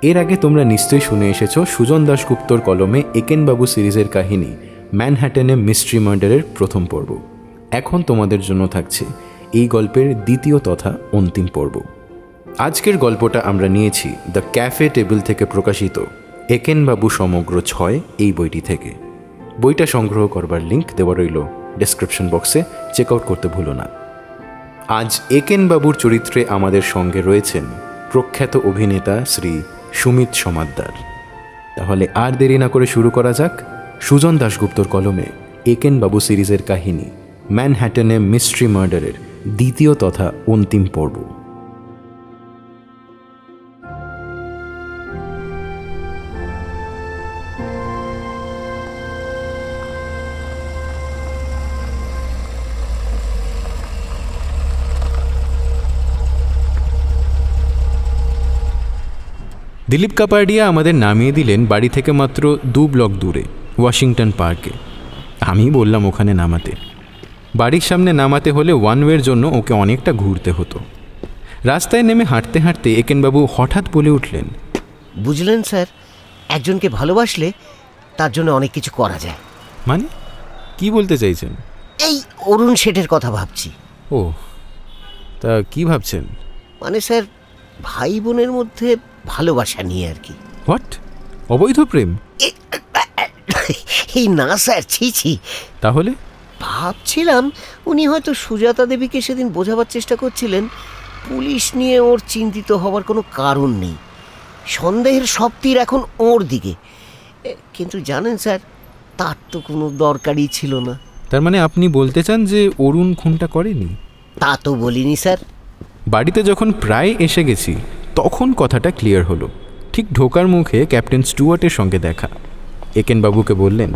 এর আগে তোমরা নিশ্চয়ই শুনে এসেছো সুজন দাশগুপ্তর কলমে একেনবাবু সিরিজের কাহিনী ম্যানহ্যাটনে মিস্ট্রি মার্ডারের প্রথম পর্ব। এখন তোমাদের জন্য থাকছে এই গল্পের দ্বিতীয় তথা অন্তিম পর্ব। আজকের গল্পটা আমরা নিয়েছি দ্য ক্যাফে টেবিল থেকে প্রকাশিত একেনবাবু সমগ্র 6 এই বইটি থেকে। বইটা সংগ্রহ করবার লিঙ্ক দেওয়া রইল ডেসক্রিপশন বক্সে, চেক আউট করতে ভুলো না। আজ একেনবাবুর চরিত্রে আমাদের সঙ্গে রয়েছেন প্রখ্যাত অভিনেতা শ্রী সুমিত সমাদ্দার। তাহলে আর দেরি না করে শুরু করা যাক সুজন দাশগুপ্তর কলমে একেনবাবু সিরিজের কাহিনী ম্যানহ্যাটনে মিস্ট্রি মার্ডারের দ্বিতীয় তথা অন্তিম পর্ব। দিলীপ কাপাডিয়া আমাদের নামিয়ে দিলেন বাড়ি থেকে মাত্র 2 ব্লক দূরে ওয়াশিংটন পার্কে। আমি বললাম ওখানে নামাতে। বাড়ির সামনে নামাতে হলে ওয়ান ওয়ের জন্য ওকে অনেকটা ঘুরতে হতো। রাস্তায় নেমে হাঁটতে হাঁটতে একেনবাবু হঠাৎ বলে উঠলেন, বুঝলেন স্যার, একজনকে ভালোবাসলে তার জন্য অনেক কিছু করা যায়। মানে কি বলতে চাইছেন? এই অরুণ শেঠের কথা ভাবছি। ও, তা কি ভাবছেন? মানে স্যার, ভাই বোনের মধ্যে ভালোবাসা নিয়ে আর কি। হোয়াট? অবৈধ প্রেম? এই না স্যার, ছি। তাহলে ভাবছিলাম উনি হয়তো সুজাতা দেবীকে সেদিন বোঝাবার চেষ্টা করছিলেন পুলিশ নিয়ে ওর চিন্তিত হওয়ার কোনো কারণ নেই, সন্দেহের সব তীর এখন ওর দিকে। কিন্তু জানেন স্যার, তার তো কোনো দরকারই ছিল না। তার মানে আপনি বলতে চান যে অরুণ খুনটা করেনি? তা তো বলিনি স্যার। বাড়িতে যখন প্রায় এসে গেছি তখন কথাটা ক্লিয়ার হলো। ঠিক ঢোকার মুখে ক্যাপ্টেন স্টুয়ার্টের সঙ্গে দেখা। একেনবাবুকে বললেন,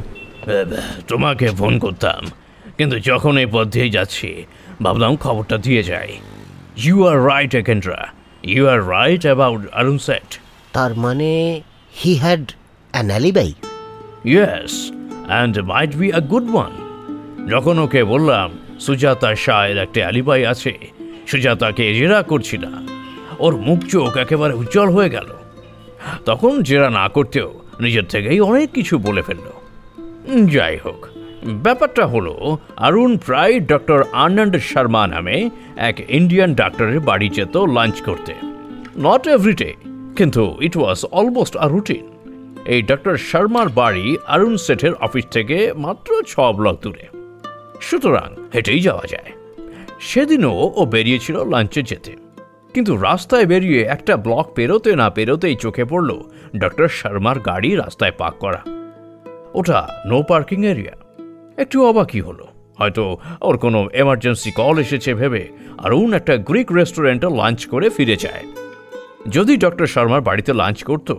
তোমাকে ফোন করতাম, কিন্তু যখন এই পথ দিয়ে যাচ্ছি ভাবলাম খবরটা দিয়ে যাই। You are right Ekendra, you are right about Arun Sheth. তার মানে he had an alibi? Yes, and might be a good one. যখন ওকে বললাম সুজাতা শাহের একটা অ্যালিবাই আছে, সুজাতাকে জেরা করছি না, ওর মুখ চোখ একেবারে উজ্জ্বল হয়ে গেল। তখন জেরা না করতেও নিজের থেকেই অনেক কিছু বলে ফেলল। যাই হোক, ব্যাপারটা হলো অরুণ প্রায় ডক্টর আনন্দ শর্মা নামে এক ইন্ডিয়ান ডাক্তারের বাড়ি যেত লাঞ্চ করতে। নট এভরিডে, কিন্তু ইট ওয়াজ অলমোস্ট আ রুটিন। এই ডক্টর শর্মার বাড়ি অরুণ শেঠের অফিস থেকে মাত্র 6 ব্লক দূরে, সুতরাং হেঁটেই যাওয়া যায়। সেদিনও ও বেরিয়েছিল লাঞ্চে যেতে, কিন্তু রাস্তায় বেরিয়ে একটা ব্লক পেরোতে না পেরোতেই চোখে পড়ল ডক্টর শর্মার গাড়ি রাস্তায় পার্ক করা। ওটা নো পার্কিং এরিয়া। একটু অবাকই হলো, হয়তো ওর কোনো এমার্জেন্সি কল এসেছে ভেবে অরুণ একটা গ্রিক রেস্টুরেন্টে লাঞ্চ করে ফিরে যায়। যদি ডক্টর শর্মার বাড়িতে লাঞ্চ করতো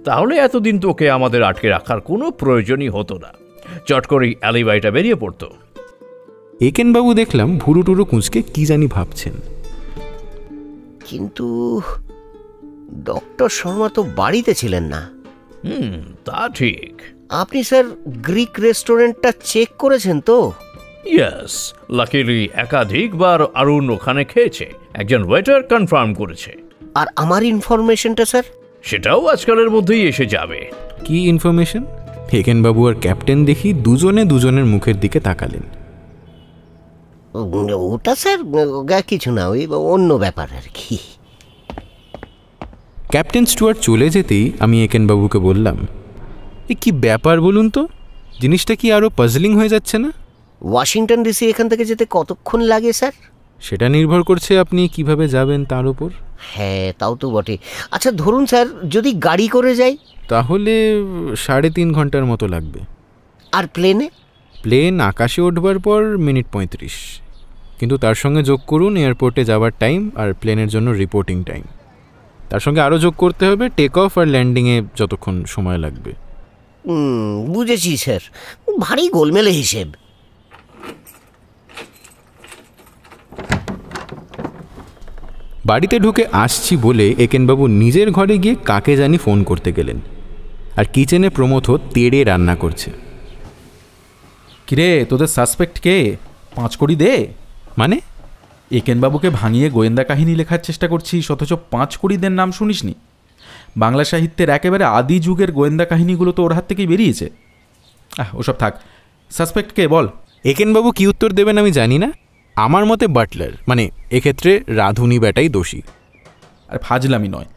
তাহলে এতদিন তো ওকে আমাদের আটকে রাখার কোনো প্রয়োজনই হতো না, চট করেই অ্যালিবাইটা বেরিয়ে পড়তো। একেনবাবু দেখলাম ভুরু টুরু কুঁচকে কি জানি ভাবছেন। কিন্তু ডক্টর শর্মা তো বাড়িতে ছিলেন না। তা ঠিক। আপনি স্যার গ্রিক রেস্টুরেন্টটা চেক করেছেন তো? ইয়েস, লাকিলি একাধিকবার অরুণ ওখানে খেয়েছে, একজন ওয়েটার কনফার্ম করেছে। আর আমার ইনফরমেশনটা স্যার? সেটাও আজকালের মধ্যেই এসে যাবে। কি ইনফরমেশন? একেনবাবু আর ক্যাপ্টেন দেখি দুজনের মুখের দিকে তাকালেন। ওটা স্যার কিছু না, ওই অন্য ব্যাপার আর কি। ক্যাপ্টেন স্টুয়ার্ট চলে যেতেই আমি একেনবাবুকে বললাম, এ কি ব্যাপার বলুন তো? জিনিসটা কি আরও পাজলিং হয়ে যাচ্ছে না? ওয়াশিংটন ডিসি এখান থেকে যেতে কতক্ষণ লাগে স্যার? সেটা নির্ভর করছে আপনি কিভাবে যাবেন তার উপর। হ্যাঁ, তাও তো বটে। আচ্ছা ধরুন স্যার, যদি গাড়ি করে যাই তাহলে 3.5 ঘন্টার মতো লাগবে। আর প্লেনে? প্লেন আকাশে উঠবার পর মিনিট 35, কিন্তু তার সঙ্গে যোগ করুন এয়ারপোর্টে যাওয়ার টাইম আর প্লেনের জন্য রিপোর্টিং টাইম। তার সঙ্গে আরও যোগ করতে হবে টেক অফ আর ল্যান্ডিংয়ে যতক্ষণ সময় লাগবে। বুঝেছি স্যার, ভারী গোলমেলে হিসেব। বাড়িতে ঢুকে আসছি বলে একেনবাবু নিজের ঘরে গিয়ে কাকে জানি ফোন করতে গেলেন, আর কিচেনে প্রমথ তেড়ে রান্না করছে। কিরে, তোদের সাসপেক্ট কে? 5 কোটি দে। মানে? একেনবাবুকে ভাঙিয়ে গোয়েন্দা কাহিনী লেখার চেষ্টা করছিস, অথচ 5 কোটিদের নাম শুনিসনি? বাংলা সাহিত্যের একেবারে আদি যুগের গোয়েন্দা কাহিনীগুলো তো ওর হাত থেকেই বেরিয়েছে। ওসব থাক, সাসপেক্ট কে বল। একেনবাবু কি উত্তর দেবেন আমি জানি না, আমার মতে বাটলার, মানে এক্ষেত্রে রাধুনি বেটাই দোষী। আর ফাজলামি নয়,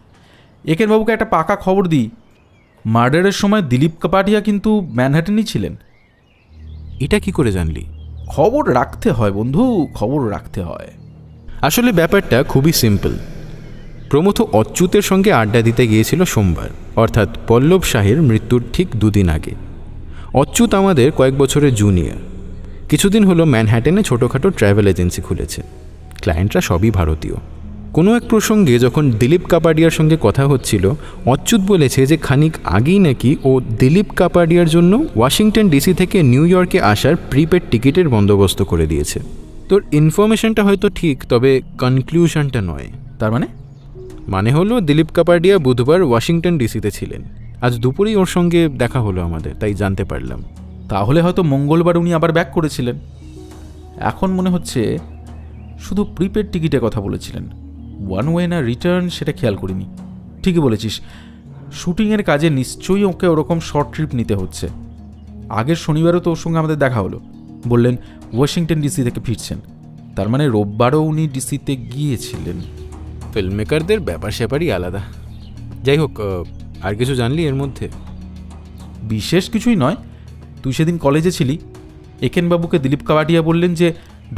একেনবাবুকে একটা পাকা খবর দিই, মার্ডারের সময় দিলীপ কাপাডিয়া কিন্তু ম্যানহাটনই ছিলেন। এটা কি করে জানলি? খবর রাখতে হয় বন্ধু, খবর রাখতে হয়। আসলে ব্যাপারটা খুবই সিম্পল। প্রমথ অচ্যুতের সঙ্গে আড্ডা দিতে গিয়েছিল সোমবার, অর্থাৎ পল্লব শাহের মৃত্যুর ঠিক 2 দিন আগে। অচ্যুত আমাদের কয়েক বছরের জুনিয়র। কিছুদিন হলো ম্যানহ্যাটেনে ছোটোখাটো ট্রাভেল এজেন্সি খুলেছে, ক্লায়েন্টরা সবই ভারতীয়। কোনো এক প্রসঙ্গে যখন দিলীপ কাপাডিয়ার সঙ্গে কথা হচ্ছিল, অচ্যুত বলেছে যে খানিক আগেই নাকি ও দিলীপ কাপাডিয়ার জন্য ওয়াশিংটন ডিসি থেকে নিউ ইয়র্কে আসার প্রিপেড টিকিটের বন্দোবস্ত করে দিয়েছে। তোর ইনফরমেশনটা হয়তো ঠিক, তবে কনক্লুশনটা নয়। তার মানে হলো দিলীপ কাপাডিয়া বুধবার ওয়াশিংটন ডিসিতে ছিলেন, আজ দুপুরেই ওর সঙ্গে দেখা হলো আমাদের, তাই জানতে পারলাম। তাহলে হয়তো মঙ্গলবার উনি আবার ব্যাক করেছিলেন। এখন মনে হচ্ছে শুধু প্রিপেড টিকিটের কথা বলেছিলেন, ওয়ান ওয়ে না রিটার্ন সেটা খেয়াল করিনি। ঠিকই বলেছিস, শুটিংয়ের কাজে নিশ্চয়ই ওকে ওরকম শর্ট ট্রিপ নিতে হচ্ছে। আগের শনিবারও তো ওর সঙ্গে আমাদের দেখা হলো, বললেন ওয়াশিংটন ডিসি থেকে ফিরছেন, তার মানে রোববারও উনি ডিসিতে গিয়েছিলেন। ফিল্ম মেকারদের ব্যাপার স্যাপারই আলাদা। যাই হোক, আর কিছু জানলি এর মধ্যে? বিশেষ কিছুই নয়। তুই সেদিন কলেজে ছিলি, একেনবাবুকে দিলীপ কাপাডিয়া বললেন যে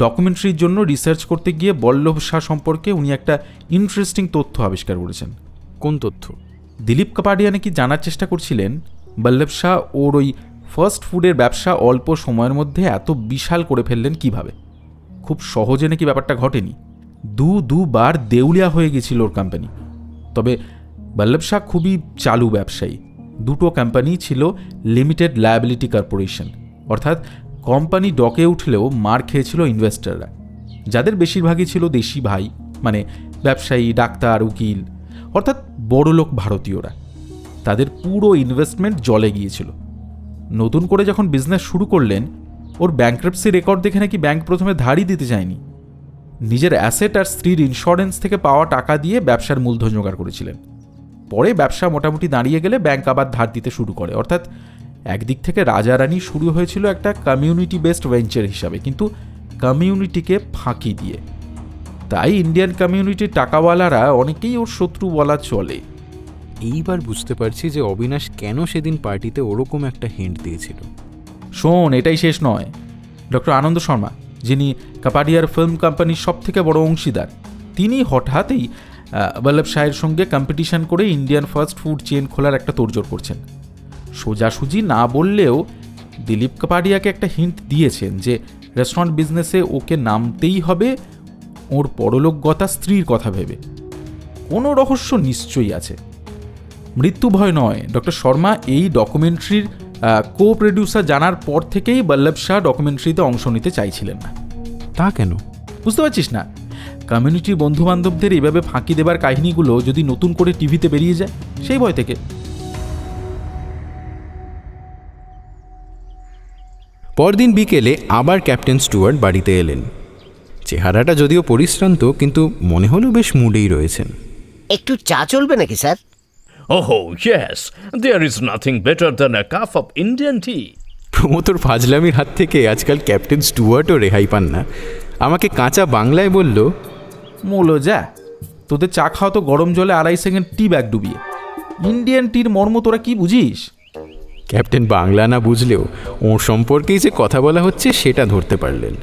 ডকুমেন্টারির জন্য রিসার্চ করতে গিয়ে বল্লভ শাহ সম্পর্কে উনি একটা ইন্টারেস্টিং তথ্য আবিষ্কার করেছেন। কোন তথ্য? দিলীপ কাপাডিয়া নাকি জানার চেষ্টা করছিলেন বল্লভ শাহ ওর ওই ফাস্ট ফুডের ব্যবসা অল্প সময়ের মধ্যে এত বিশাল করে ফেললেন কিভাবে। খুব সহজে নাকি ব্যাপারটা ঘটেনি, দুবার দেউলিয়া হয়ে গেছিল ওর কোম্পানি। তবে বল্লভ শাহ খুবই চালু ব্যবসায়ী। 2টো কোম্পানি ছিল লিমিটেড লায়াবিলিটি কর্পোরেশন, অর্থাৎ কোম্পানি ডকে উঠলেও মার খেয়েছিল ইনভেস্টররা, যাদের বেশিরভাগই ছিল দেশি ভাই, মানে ব্যবসায়ী, ডাক্তার, উকিল, অর্থাৎ বড়লোক ভারতীয়রা। তাদের পুরো ইনভেস্টমেন্ট জলে গিয়েছিল। নতুন করে যখন বিজনেস শুরু করলেন, ওর ব্যাংক্রাপসি রেকর্ড দেখে নাকি ব্যাংক প্রথমে ধারই দিতে চায়নি। নিজের অ্যাসেট আর স্ত্রীর ইন্স্যুরেন্স থেকে পাওয়া টাকা দিয়ে ব্যবসার মূলধন জোগাড় করেছিলেন। পরে ব্যবসা মোটামুটি দাঁড়িয়ে গেলে ব্যাংক আবার ধার দিতে শুরু করে। অর্থাৎ একদিক থেকে রাজারানি শুরু হয়েছিল একটা কমিউনিটি বেসড ভেঞ্চার হিসাবে, কিন্তু কমিউনিটিকে ফাঁকি দিয়ে। তাই ইন্ডিয়ান কমিউনিটির টাকাওয়ালারা অনেকেই ওর শত্রু বলা চলে। এইবার বুঝতে পারছি যে অবিনাশ কেন সেদিন পার্টিতে ওরকম একটা হিন্ট দিয়েছিল। শোন, এটাই শেষ নয়। ডক্টর আনন্দ শর্মা, যিনি কাপাডিয়ার ফিল্ম কোম্পানির সবথেকে বড় অংশীদার, তিনি হঠাৎই বল্লভ শাহের সঙ্গে কম্পিটিশন করে ইন্ডিয়ান ফাস্ট ফুড চেন খোলার একটা তোড়জোড় করছেন। সোজাসুজি না বললেও দিলীপ কাপাডিয়াকে একটা হিন্ট দিয়েছেন যে রেস্টুরেন্ট বিজনেসে ওকে নামতেই হবে ওর পরলোকগতা স্ত্রীর কথা ভেবে। কোনো রহস্য নিশ্চয়ই আছে। মৃত্যু ভয় নয়। ডক্টর শর্মা এই ডকুমেন্টারির কো প্রডিউসার জানার পর থেকেই বল্লভ শাহ ডকুমেন্টারিতে অংশ নিতে চাইছিলেন না। তা কেন? বুঝতে পারছিস না? কমিউনিটির বন্ধুবান্ধবদের এইভাবে ফাঁকি দেবার কাহিনীগুলো যদি নতুন করে টিভিতে বেরিয়ে যায়, সেই ভয় থেকে। পরদিন বিকেলে আবার ক্যাপ্টেন স্টুয়ার্ট বাড়িতে এলেন। চেহারাটা যদিও পরিশ্রান্ত, কিন্তু মনে হলো বেশ মুডেই রয়েছেন। একটু চা চলবে নাকি sir? Oh, yes. There is nothing better than a cup of Indian tea. প্রমোতর ফাজলামির হাত থেকে আজকাল ক্যাপ্টেন স্টুয়ার্টও রেহাই পান না। আমাকে কাঁচা বাংলায় বলল, মোলো যা, তোদের চা খাওয়া তো গরম জলে 2.5 সেকেন্ড টি ব্যাগ ডুবিয়ে। ইন্ডিয়ান টির মর্ম তোরা কি বুঝিস? ক্যাপ্টেন বাংলা না বুঝলেও ওর সম্পর্কেই যে কথা বলা হচ্ছে সেটা ধরতে পারলেন।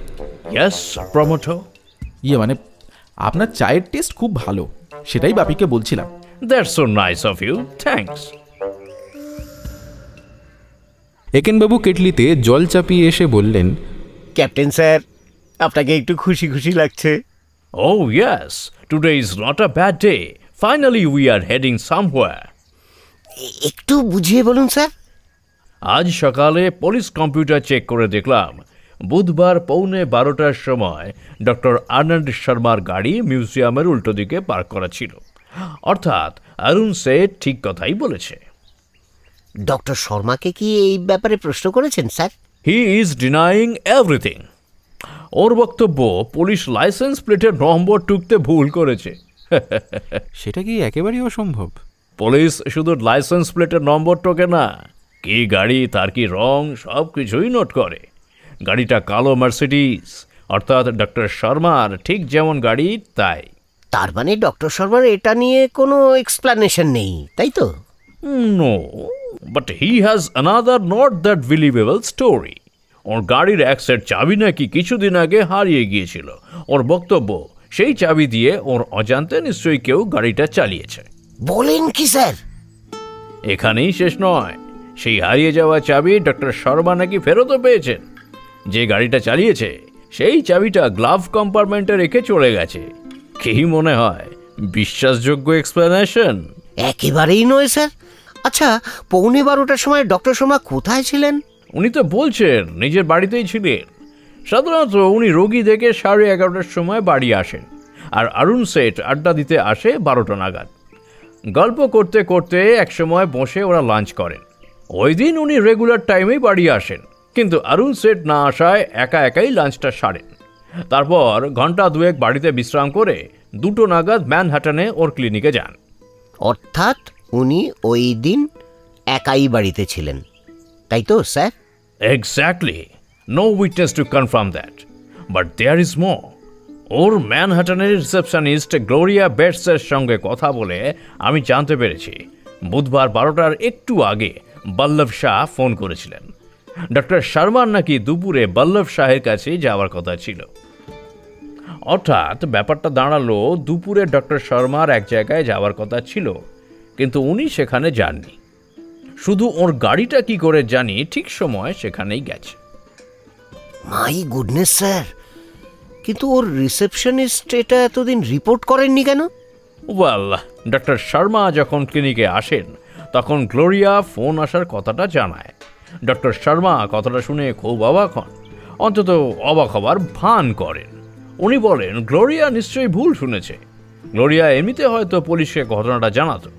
Yes, promoter. মানে আপনার চায়ের টেস্ট খুব ভালো, সেটাই বাপিকে বলছিলাম। That's so nice of you. Thanks. Ekenbabu কেটলিতে জল চাপিয়ে এসে বললেন, ক্যাপ্টেন স্যার, আপনাকে একটু খুশি খুশি লাগছে? Oh, yes. Today is not a bad day. Finally, we are heading somewhere. একটু বুঝিয়ে বলুন স্যার। আজ সকালে পুলিশ কম্পিউটার চেক করে দেখলাম বুধবার 11:15টার সময় ডক্টর আনন্দ শর্মার গাড়ি মিউজিয়ামের উল্টো দিকে পার্ক করা ছিল। অর্থাৎ অরুণ সেঠ ঠিক কথাই বলেছে। ডক্টর শর্মাকে কি এই ব্যাপারে প্রশ্ন করেছেন sir? He is denying everything. ওর বক্তব্য পুলিশ লাইসেন্স প্লেটের নম্বর টুকতে ভুল করেছে। সেটা কি একেবারেই অসম্ভব? পুলিশ শুধু লাইসেন্স প্লেটের নম্বর টোকে না, কি গাড়ি, তার কি রং, সব কিছুই নোট করে। গাড়িটা কালো মার্সিডিজ, অর্থাৎ ডক্টর শর্মার ঠিক যেমন গাড়ি তাই। তার মানে ডক্টর শর্মার এটা নিয়ে কোনো এক্সপ্লানেশন নেই, তাই তো? No, but he has another not that believable story. ওর গাড়ির এক সেট চাবি নাকি কিছুদিন আগে হারিয়ে গিয়েছিল। ওর বক্তব্য, সেই চাবি দিয়ে ওর অজান্তে নিশ্চয়ই কেউ গাড়িটা চালিয়েছে। বলেন কি স্যার? এখানেই শেষ নয়, সেই হারিয়ে যাওয়া চাবি ডক্টর শর্মা নাকি ফেরতও পেয়েছেন। যে গাড়িটা চালিয়েছে সেই চাবিটা গ্লাভ কম্পার্টমেন্টে রেখে চলে গেছে। কি মনে হয় বিশ্বাসযোগ্য এক্সপ্লেনেশন? একেবারেই নয় স্যার। আচ্ছা, 11:15টার সময় ডক্টর শর্মা কোথায় ছিলেন? উনি তো বলছেন নিজের বাড়িতেই ছিলেন। সাধারণত উনি রোগী দেখে 11:30টার সময় বাড়ি আসেন, আর অরুণ শেঠ আড্ডা দিতে আসে 12টা নাগাদ। গল্প করতে করতে একসময় বসে ওরা লাঞ্চ করেন। ওই দিন উনি রেগুলার টাইমেই বাড়ি আসেন, কিন্তু অরুণ শেঠ না আসায় একা একাই লাঞ্চটা সারেন। তারপর ঘন্টা দুয়েক বাড়িতে বিশ্রাম করে 2টো নাগাদ ম্যানহাটনে ওর ক্লিনিকে যান। অর্থাৎ উনি ওই দিন একাই বাড়িতে ছিলেন, তাই তো sir? Exactly, no witness to confirm that, but there is more. ওর ম্যানহাটনের রিসেপশনিস্ট গ্লোরিয়া বেটসের সঙ্গে কথা বলে আমি জানতে পেরেছি বুধবার 12টার একটু আগে বল্লভ শাহ ফোন করেছিলেন। ডক্টর শর্মার নাকি দুপুরে বল্লভ শাহের কাছে যাওয়ার কথা ছিল। অর্থাৎ ব্যাপারটা দাঁড়ালো, দুপুরে ডক্টর শর্মার এক জায়গায় যাওয়ার কথা ছিল, কিন্তু উনি সেখানে যাননি। শুধু ওর গাড়িটা কি করে জানি ঠিক সময় সেখানেই গেছে। মাই গুডনেস স্যার, কিন্তু ওর রিসেপশনিস্ট এটা এতদিন রিপোর্ট করেননি কেন? ওয়েল, ডক্টর শর্মা যখন ক্লিনিকে আসেন তখন গ্লোরিয়া ফোন আসার কথাটা জানায়। ডক্টর শর্মা কথাটা শুনে খুব অবাক হন, অন্তত অবাক হবার ভান করেন। উনি বলেন গ্লোরিয়া নিশ্চয়ই ভুল শুনেছে। গ্লোরিয়া এমনিতে হয়তো পুলিশকে ঘটনাটা জানাতো,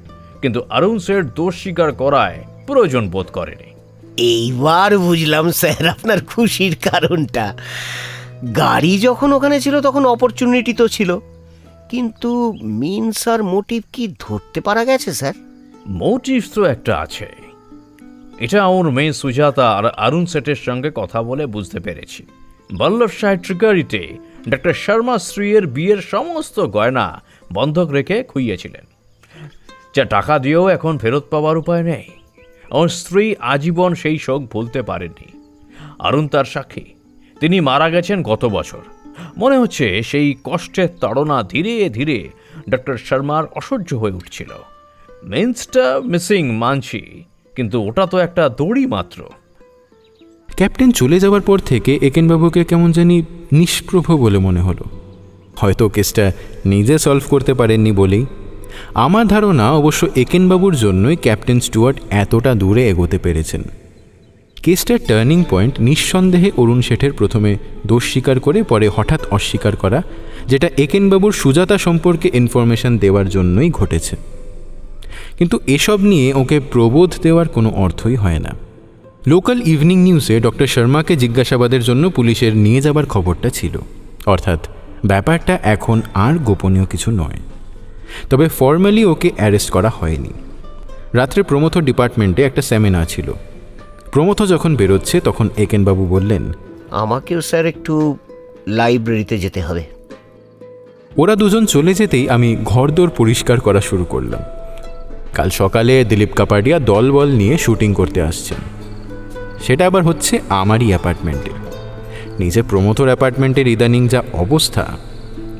কিন্তু অরুণ শেঠ দোষ স্বীকার করায় প্রয়োজন বোধ করেনি। এইবার বুঝলাম স্যার আপনার খুশির কারণটা। গাড়ি যখন ওখানে ছিল তখন অপরচুনিটি তো ছিল, কিন্তু মিনস আর মোটিভ কি ধরতে পারা গেছে স্যার? মোটিভ তো একটা আছে, এটা ওর মেয়ে সুজাতা আর অরুণ শেঠের সঙ্গে কথা বলে বুঝতে পেরেছি। বল্লভ শাহের ট্রিকারিতে ডক্টর শর্মা স্ত্রীর বিয়ের সমস্ত গয়না বন্ধক রেখে খুইয়েছিলেন, যা টাকা দিয়েও এখন ফেরত পাওয়ার উপায় নেই। ওর স্ত্রী আজীবন সেই শোক ভুলতে পারেননি। অরুণ তার সাক্ষী, তিনি মারা গেছেন গত বছর। মনে হচ্ছে সেই কষ্টের তাড়না ধীরে ধীরে ডক্টর শর্মার অসহ্য হয়ে উঠছিল। মেন্সটা মিসিং মানছি, কিন্তু ওটা তো একটা দড়ি মাত্র। ক্যাপ্টেন চলে যাওয়ার পর থেকে একেনবাবুকে কেমন জানি নিষ্প্রভ বলে মনে হলো। হয়তো কেসটা নিজে সলভ করতে পারেননি বলেই। আমার ধারণা অবশ্য একেনবাবুর জন্যই ক্যাপ্টেন স্টুয়ার্ট এতটা দূরে এগোতে পেরেছেন। কেসটার টার্নিং পয়েন্ট নিঃসন্দেহে অরুণ শেঠের প্রথমে দোষ স্বীকার করে পরে হঠাৎ অস্বীকার করা, যেটা একেনবাবুর সুজাতা সম্পর্কে ইনফরমেশন দেওয়ার জন্যই ঘটেছে। কিন্তু এসব নিয়ে ওকে প্রবোধ দেওয়ার কোনো অর্থই হয় না। লোকাল ইভিনিং নিউজে ডক্টর শর্মাকে জিজ্ঞাসাবাদের জন্য পুলিশের নিয়ে যাবার খবরটা ছিল, অর্থাৎ ব্যাপারটা এখন আর গোপনীয় কিছু নয়। তবে ফর্মালি ওকে অ্যারেস্ট করা হয়নি। রাত্রে প্রমথ ডিপার্টমেন্টে একটা সেমিনার ছিল। প্রমথ যখন বেরোচ্ছে তখন একেনবাবু বললেন, আমাকেও স্যার একটু লাইব্রেরিতে যেতে হবে। ওরা দুজন চলে যেতেই আমি ঘরদোর পরিষ্কার করা শুরু করলাম। কাল সকালে দিলীপ কাপাডিয়া দলবল নিয়ে শুটিং করতে আসছেন। সেটা আবার হচ্ছে আমারই অ্যাপার্টমেন্টে। নিজে প্রমথর অ্যাপার্টমেন্টের ইদানিং যা অবস্থা,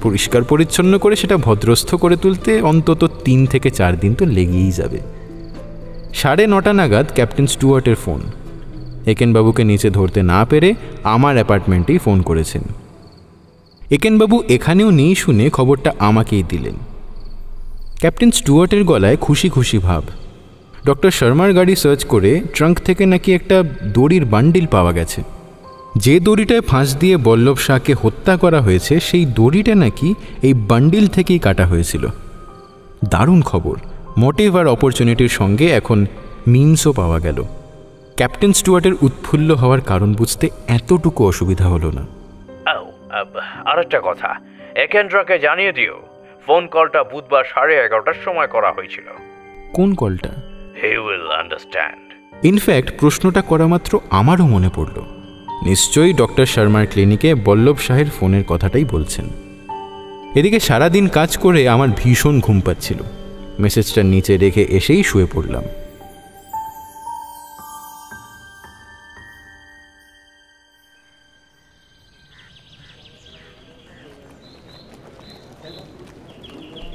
পরিষ্কার পরিচ্ছন্ন করে সেটা ভদ্রস্থ করে তুলতে অন্তত 3 থেকে 4 দিন তো লেগেই যাবে। 9:30 নাগাদ ক্যাপ্টেন স্টুয়ার্টের ফোন। একেনবাবুকে নিচে ধরতে না পেরে আমার অ্যাপার্টমেন্টেই ফোন করেছেন। একেনবাবু এখানেও নেই শুনে খবরটা আমাকেই দিলেন। ক্যাপ্টেন স্টুয়ার্টের গলায় খুশি খুশি ভাব। ডক্টর শর্মার গাড়ি সার্চ করে ট্রাঙ্ক থেকে নাকি একটা দড়ির বান্ডিল পাওয়া গেছে। যে দড়িটায় ফাঁস দিয়ে বল্লভ শাহকে হত্যা করা হয়েছে সেই দড়িটা নাকি এই বান্ডিল থেকেই কাটা হয়েছিল। দারুণ খবর। মোটিভ আর অপরচুনিটির সঙ্গে এখন মিনসও পাওয়া গেল। ক্যাপ্টেন স্টুয়ার্টের উৎফুল্ল হওয়ার কারণ বুঝতে এতটুকু অসুবিধা হলো না। আর একটা কথা, একেন্দ্রাকে জানিয়ে দিও ফোন কলটা বুধবার 11:30টার সময় করা হয়েছিল। কোন কলটা? He will understand. ইনফ্যাক্ট প্রশ্নটা করা মাত্র আমারও মনে পড়ল, নিশ্চয়ই ডক্টর শর্মার ক্লিনিকে বল্লভ শাহের ফোনের কথাটাই বলছেন। এদিকে সারাদিন কাজ করে আমার ভীষণ ঘুম পাচ্ছিল। মেসেজটা নিচে রেখে এসেই শুয়ে পড়লাম।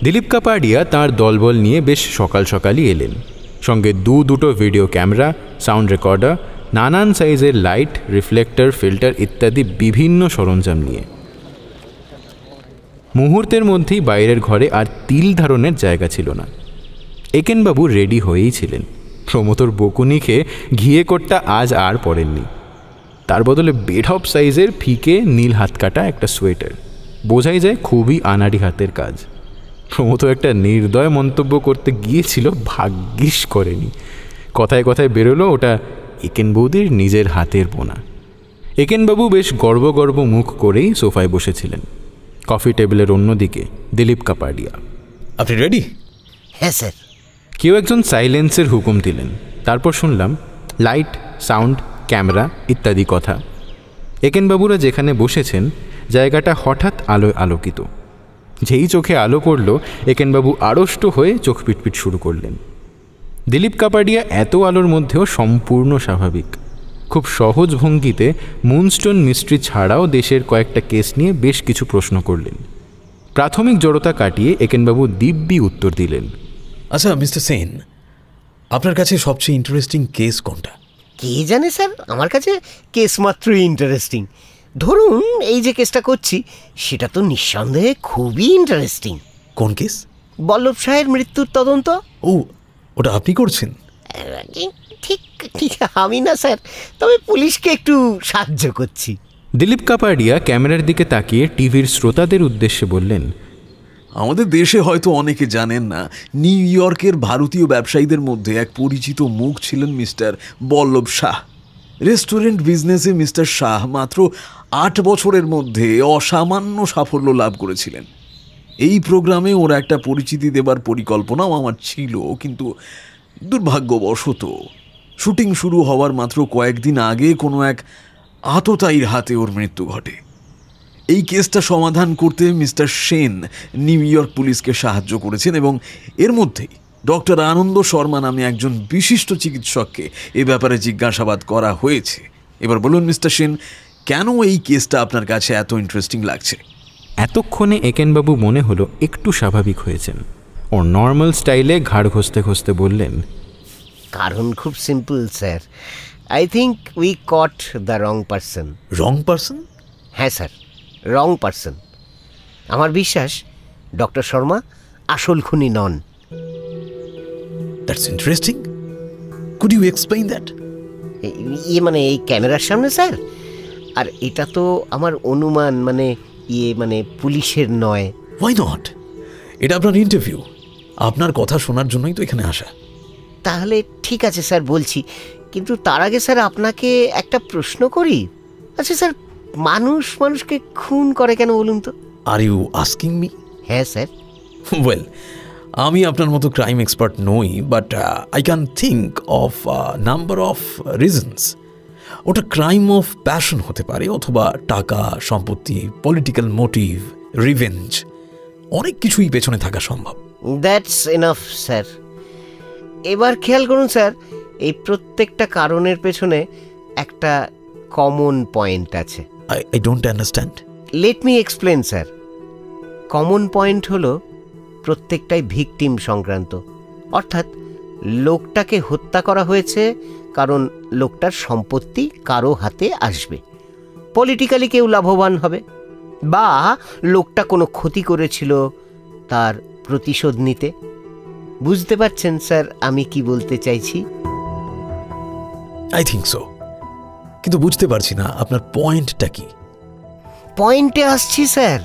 দিলীপ কাপাডিয়া তাঁর দলবল নিয়ে বেশ সকাল সকালই এলেন, সঙ্গে দুটো ভিডিও ক্যামেরা, সাউন্ড রেকর্ডার, নানান সাইজের লাইট, রিফ্লেক্টর, ফিল্টার ইত্যাদি বিভিন্ন সরঞ্জাম নিয়ে। মুহূর্তের মধ্যেই বাইরের ঘরে আর তিল ধারণের জায়গা ছিল না। একেনবাবু রেডি হয়েই ছিলেন। প্রমোতর বকুনি খেয়ে ঘিয়ে কোটটা আজ আর পরেননি। তার বদলে বেঢপ সাইজের ফিকে নীল হাতকাটা একটা সোয়েটার, বোঝাই যায় খুবই আনাড়ি হাতের কাজ। প্রমোত একটা নির্দয় মন্তব্য করতে গিয়েছিল, ভাগ্যিস করেনি। কথায় কথায় বেরোলো ওটা একেন বৌদির নিজের হাতের বোনা। একেনবাবু বেশ গর্ব গর্ব মুখ করেই সোফায় বসেছিলেন। কফি টেবিলের অন্যদিকে দিলীপ কাপাডিয়া। আপনি রেডি? হ্যাঁ স্যার। কেউ একজন সাইলেন্সের হুকুম দিলেন। তারপর শুনলাম লাইট, সাউন্ড, ক্যামেরা ইত্যাদি কথা। একেনবাবুরা যেখানে বসেছেন জায়গাটা হঠাৎ আলোয় আলোকিত। যেই চোখে আলো পড়ল, একেনবাবু আড়ষ্ট হয়ে চোখ পিটপিট শুরু করলেন। দিলীপ কাপাডিয়া এত আলোর মধ্যেও সম্পূর্ণ স্বাভাবিক। খুব সহজ ভঙ্গিতে মুনস্টোন মিস্ট্রি ছাড়াও দেশের কয়েকটা কেস নিয়ে বেশ কিছু প্রশ্ন করলেন। প্রাথমিক জড়তা কাটিয়ে একেনবাবু দিব্যি উত্তর দিলেন। আচ্ছা মিস্টার সেন, আপনার কাছে সবচেয়ে ইন্টারেস্টিং কেস কোনটা? কে জানে স্যার, আমার কাছে কেস মাত্রই ইন্টারেস্টিং। ধরুন এই যে কেসটা করছি সেটা তো নিঃসন্দেহে খুবই ইন্টারেস্টিং। কোন কেস? বল্লভ শাহের মৃত্যুর তদন্ত। ও, ওটা আপনি করছেন? ঠিক ঠিক আমি না স্যার, তবে পুলিশকে একটু সাহায্য করছি। দিলীপ কাপাডিয়া ক্যামেরার দিকে তাকিয়ে টিভির শ্রোতাদের উদ্দেশ্যে বললেন, আমাদের দেশে হয়তো অনেকে জানেন না, নিউ ইয়র্কের ভারতীয় ব্যবসায়ীদের মধ্যে এক পরিচিত মুখ ছিলেন মিস্টার বল্লভ শাহ। রেস্টুরেন্ট বিজনেসে মিস্টার শাহ মাত্র 8 বছরের মধ্যে অসামান্য সাফল্য লাভ করেছিলেন। এই প্রোগ্রামে ওর একটা পরিচিতি দেবার পরিকল্পনাও আমার ছিল, কিন্তু দুর্ভাগ্যবশত শুটিং শুরু হওয়ার মাত্র কয়েকদিন আগে কোনো এক আততায়ীর হাতে ওর মৃত্যু ঘটে। এই কেসটা সমাধান করতে মিস্টার সেন নিউ ইয়র্ক পুলিশকে সাহায্য করেছেন এবং এর মধ্যেই ডক্টর আনন্দ শর্মা নামে একজন বিশিষ্ট চিকিৎসককে এ ব্যাপারে জিজ্ঞাসাবাদ করা হয়েছে। এবার বলুন মিস্টার সেন, কেন এই কেসটা আপনার কাছে এত ইন্টারেস্টিং লাগছে? এতক্ষণে একেনবাবু মনে হলো একটু স্বাভাবিক হয়েছেন। ওর নর্মাল স্টাইলে ঘাড় ঘষতে ঘষতে বললেন, কারণ খুব simple sir. I think we caught the wrong person. Wrong person? হ্যাঁ স্যার, রং পারসন। আমার বিশ্বাস ডক্টর শর্মা আসল খুনি নন। That's interesting. Could you explain that? মানে এই ক্যামেরার সামনে স্যার। আর এটা তো আমার অনুমান, মানে পুলিশের নয়। Why not? এটা আপনার ইন্টারভিউ, আপনার কথা শোনার জন্যই তো এখানে আসা। তাহলে ঠিক আছে স্যার, বলছি। কিন্তু তার আগে স্যার আপনাকে একটা প্রশ্ন করি। আচ্ছা স্যার, মানুষকে খুন করে কেন বলুন তো? Are you asking me? হ্যাঁ স্যার। ওয়েল, আমি আপনার মতো ক্রাইম এক্সপার্ট নই, but I can think of number of reasons. ওটা ক্রাইম অফ প্যাশন হতে পারে, অথবা টাকা, সম্পত্তি, পলিটিক্যাল মোটিভ, রিভেঞ্জ, অনেক কিছুই পেছনে থাকা সম্ভব। That's enough sir. এবার খেয়াল করুন স্যার, এই প্রত্যেকটা কারণের পেছনে একটা কমন পয়েন্ট আছে। I don't understand. Let me explain sir. Common point হলো প্রত্যেকটাই ভিকটিম সংক্রান্ত। অর্থাৎ লোকটাকে হত্যা করা হয়েছে কারণ লোকটার সম্পত্তি কারো হাতে আসবে, পলিটিক্যালি কেউ লাভবান হবে, বা লোকটা কোনো ক্ষতি করেছিল তার প্রতিশোধ নিতে। বুঝতে পারছেন স্যার আমি কি বলতে চাইছি? আই থিঙ্ক সো, কিন্তু বুঝতে পারছি না আপনার পয়েন্টটা কি। পয়েন্টে আসছি স্যার,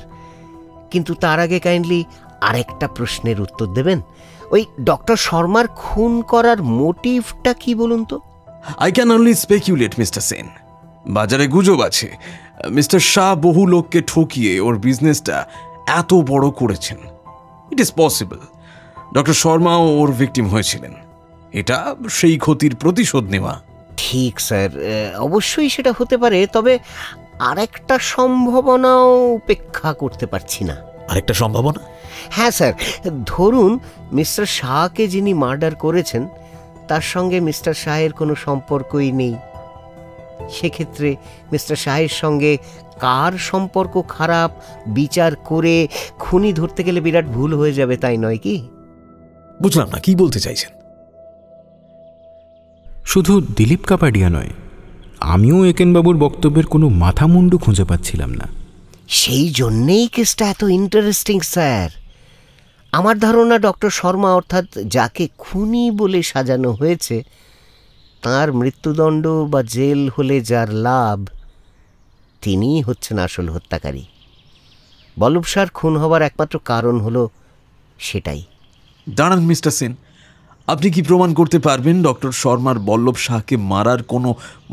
কিন্তু তার আগে কাইন্ডলি আরেকটা প্রশ্নের উত্তর দেবেন। ওই ডক্টর শর্মার খুন করার মোটিভটা কি বলুন তো? I can only speculate mister Sen. বাজারে গুজব আছে মিস্টার শাহ বহু লোককে ঠকিয়ে ওর বিজনেসটা এত বড় করেছেন। ইট ইজ পসিবল, ডক্টর শর্মাও ওর ভিকটিম হয়েছিলেন। এটা সেই ক্ষতির প্রতিশোধ নেওয়া। ঠিক স্যার, অবশ্যই সেটা হতে পারে, তবে আরেকটা সম্ভাবনাও উপেক্ষা করতে পারছি না। আরেকটা সম্ভাবনা? হ্যাঁ স্যার, ধরুন মিস্টার শাহকে যিনি মার্ডার করেছেন তার সঙ্গে মিস্টার শাহের কোনো সম্পর্কই নেই। সেক্ষেত্রে মিস্টার শাহের সঙ্গে কার সম্পর্ক খারাপ বিচার করে খুনি ধরতে গেলে বিরাট ভুল হয়ে যাবে, তাই নয় কি? বুঝলাম না, কি বলতে চাইছেন? শুধু দিলীপ কাপাডিয়া নয়, আমিও একেনবাবুর বক্তব্যের কোনো মাথা মুন্ডু খুঁজে পাচ্ছিলাম না। সেই জন্যেই কেসটা এত ইন্টারেস্টিং স্যার। আমার ধারণা ডক্টর শর্মা, অর্থাৎ যাকে খুনি বলে সাজানো হয়েছে, তার মৃত্যুদণ্ড বা জেল হলে যার লাভ, তিনিই হচ্ছেন আসল হত্যাকারী। বল্লভ শাহর খুন হবার একমাত্র কারণ হলো সেটাই। দাঁড়ান মিস্টার সেন, আপনি কি প্রমাণ করতে পারবেন ডক্টর শর্মার বল্লভ শাহকে মারার কোনো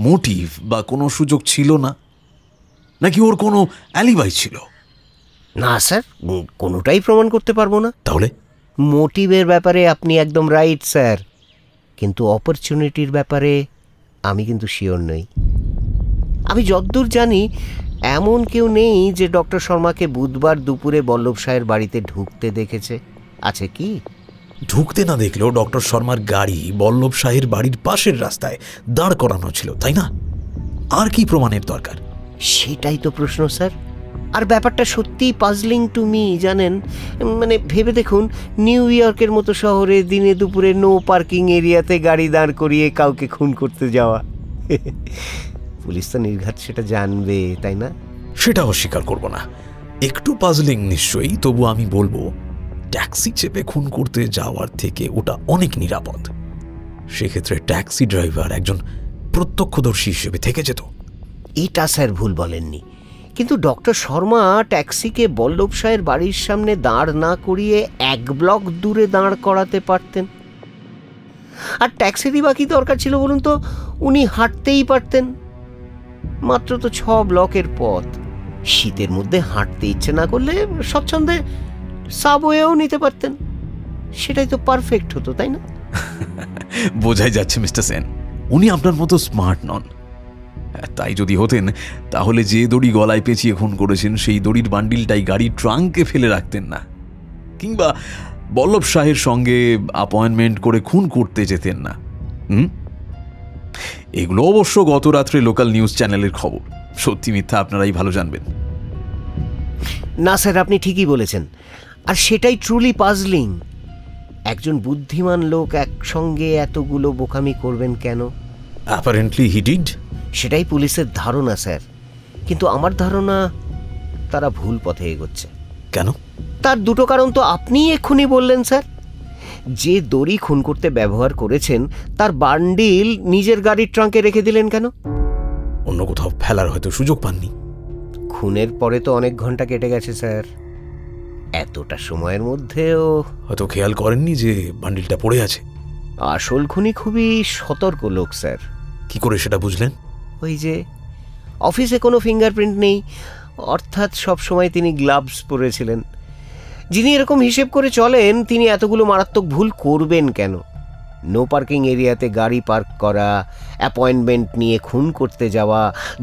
মোটিভ বা কোনো সুযোগ ছিল না, নাকি ওর কোনো অ্যালিবাই ছিল? না স্যার, কোনোটাই প্রমাণ করতে পারবো না। তাহলে মোটিভের ব্যাপারে আপনি একদম রাইট স্যার, কিন্তু অপরচুনিটির ব্যাপারে আমি কিন্তু শিওর নই। আমি যতদূর জানি এমন কেউ নেই যে ডক্টর শর্মাকে বুধবার দুপুরে বল্লভ শাহের বাড়িতে ঢুকতে দেখেছে। আছে কি? ঢুকতে না দেখলেও ডক্টর শর্মার গাড়ি বল্লভ শাহের বাড়ির পাশের রাস্তায় দাঁড় করানো ছিল, তাই না? আর কি প্রমাণের দরকার? সেটাই তো প্রশ্ন স্যার। আর ব্যাপারটা সত্যিই পাজলিং টু মি, জানেন। মানে ভেবে দেখুন, নিউ ইয়র্কের মতো শহরে দিনে দুপুরে নো পার্কিং এরিয়াতে গাড়ি দাঁড় করিয়ে কাউকে খুন করতে যাওয়া। পুলিশ তো নির্ঘাত সেটা জানবে, তাই না? সেটা অস্বীকার করব না, একটু পাজলিং নিশ্চয়ই। তবু আমি বলবো, ট্যাক্সি চেপে খুন করতে যাওয়ার থেকে ওটা অনেক নিরাপদ। সেক্ষেত্রে ট্যাক্সি ড্রাইভার একজন প্রত্যক্ষদর্শী হিসেবে থেকে যেত। এটা স্যার ভুল বলেননি, কিন্তু ডক্টর শর্মা ট্যাক্সিকে বল্লভ শাহের বাড়ির সামনে দাঁড় না করিয়ে 1 ব্লক দূরে দাঁড় করাতে পারতেন। আর ট্যাক্সিরই বাকি দরকার ছিল বলুন তো? উনি হাঁটতেই পারতেন। মাত্র তো 6 ব্লকের পথ। শীতের মধ্যে হাঁটতে ইচ্ছে না করলে স্বচ্ছন্দে সাবওয়েও নিতে পারতেন। সেটাই তো পারফেক্ট হতো, তাই না? বোঝাই যাচ্ছে মিস্টার সেন, উনি আপনার মতো স্মার্ট নন। তাই যদি হতেন, তাহলে যে দড়ি গলায় পেঁচিয়ে খুন করেছেন সেই দড়ির বান্ডিলটাই গাড়ির ট্রাঙ্কে ফেলে রাখতেন না, কিংবা বল্লভ শাহের সঙ্গে অ্যাপয়েন্টমেন্ট করে খুন করতে যেতেন না। এগুলো অবশ্য গত রাত্রে লোকাল নিউজ চ্যানেলের খবর। সত্যি মিথ্যা আপনারাই ভালো জানবেন। না স্যার, আপনি ঠিকই বলেছেন। আর সেটাই ট্রুলি পাজলিং। একজন বুদ্ধিমান লোক একসঙ্গে এতগুলো বোকামি করবেন কেন? Apparently he did. সেটাই পুলিশের ধারণা স্যার, কিন্তু আমার ধারণা তারা ভুল পথে এগোচ্ছে। কেন? তার দুটো কারণ তো আপনিই এক্ষুনি বললেন স্যার। যে দড়ি খুন করতে ব্যবহার করেছেন তার বান্ডিল নিজের গাড়ির ট্রাঙ্কে রেখে দিলেন কেন? অন্য কোথাও ফেলার হয়তো সুযোগ পাননি। খুনের পরে তো অনেক ঘন্টা কেটে গেছে স্যার, এতটা সময়ের মধ্যেও হয়তো খেয়াল করেননি যে বান্ডিলটা পড়ে আছে। আসল খুনি খুবই সতর্ক লোক স্যার। কি করে সেটা বুঝলেন? ওই যে অফিসে কোনো ফিঙ্গারপ্রিন্ট নেই, অর্থাৎ সব সময় তিনি গ্লাভস পরেছিলেন। যিনি এরকম হিসেব করে চলেন তিনি এতগুলো মারাত্মক ভুল করবেন কেন? নো পার্কিং এরিয়াতে গাড়ি পার্ক করা, অ্যাপয়েন্টমেন্ট নিয়ে খুন করতে যাওয়া,